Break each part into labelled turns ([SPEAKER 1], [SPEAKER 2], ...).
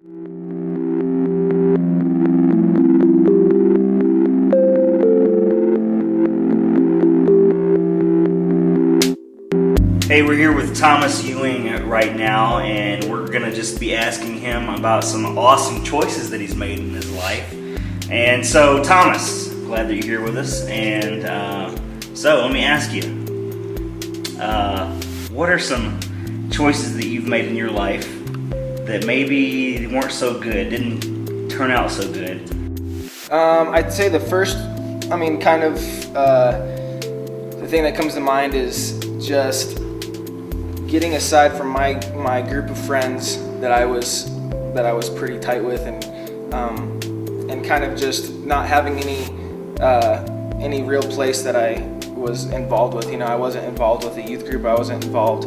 [SPEAKER 1] Hey, we're here with Thomas Ewing right now, and we're going to just be asking him about some awesome choices that he's made in his life. And so, Thomas, glad that you're here with us. And so, let me ask you, what are some choices that you've made in your life that maybe weren't so good, didn't turn out so good?
[SPEAKER 2] I'd say the first, the thing that comes to mind is just getting aside from my group of friends that I was pretty tight with, and kind of just not having any real place that I was involved with. I wasn't involved with a youth group. I wasn't involved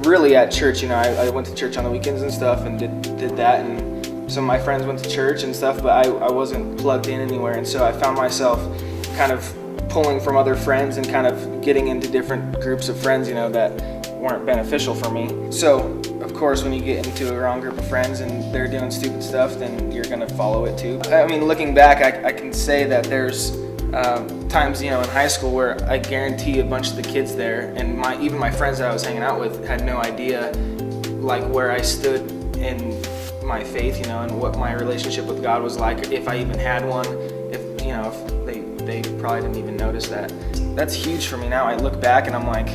[SPEAKER 2] really at church. I went to church on the weekends and stuff and did that, and some of my friends went to church and stuff, but I wasn't plugged in anywhere. And so I found myself kind of pulling from other friends and kind of getting into different groups of friends, that weren't beneficial for me. So, of course, when you get into a wrong group of friends and they're doing stupid stuff, then you're gonna follow it too. Looking back, I can say that there's times, in high school where I guarantee a bunch of the kids there, and even my friends that I was hanging out with, had no idea like where I stood in my faith, and what my relationship with God was like, if I even had one, if they probably didn't even notice that. That's huge for me now. I look back and I'm like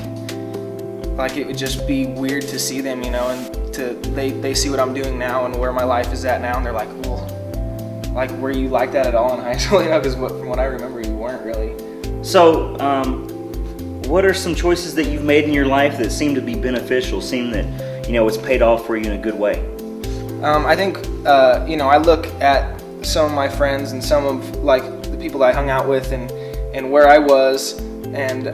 [SPEAKER 2] it would just be weird to see them, and they see what I'm doing now and where my life is at now, and they're like, well, like, were you like that at all in high school? Because from what I remember, you weren't really.
[SPEAKER 1] So, what are some choices that you've made in your life that seem to be beneficial, seem that, it's paid off for you in a good way?
[SPEAKER 2] I think, I look at some of my friends and some of, the people that I hung out with and where I was, and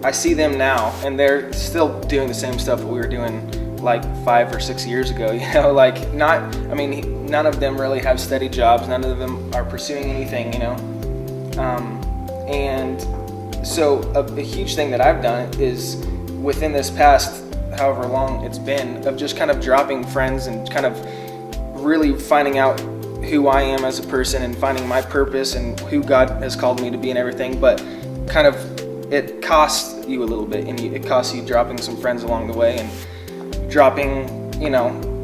[SPEAKER 2] I see them now, and they're still doing the same stuff that we were doing 5 or 6 years ago. None of them really have steady jobs. None of them are pursuing anything. And so a huge thing that I've done is, within this past however long it's been, of just kind of dropping friends and kind of really finding out who I am as a person and finding my purpose and who God has called me to be and everything. But kind of, it costs you a little bit, and it costs you dropping some friends along the way, and dropping,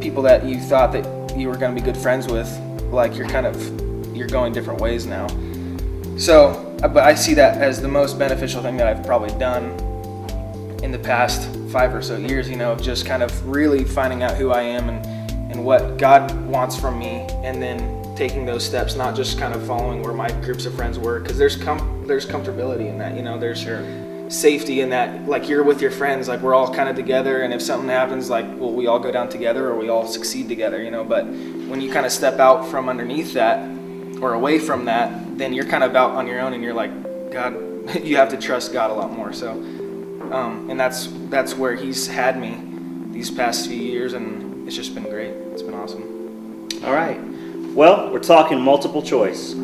[SPEAKER 2] people that you thought that you were going to be good friends with. You're going different ways now. So, but I see that as the most beneficial thing that I've probably done in the past 5 or so years, of just kind of really finding out who I am and what God wants from me, and then taking those steps, not just kind of following where my groups of friends were, because there's comfortability in that, there's safety in that, you're with your friends, we're all kind of together, and if something happens, we all go down together, or we all succeed together, but when you kind of step out from underneath that, or away from that, then you're kind of out on your own, and you're like, God, you have to trust God a lot more. So, and that's where He's had me these past few years, and it's just been great. It's been awesome.
[SPEAKER 1] All right. Well, we're talking multiple choice.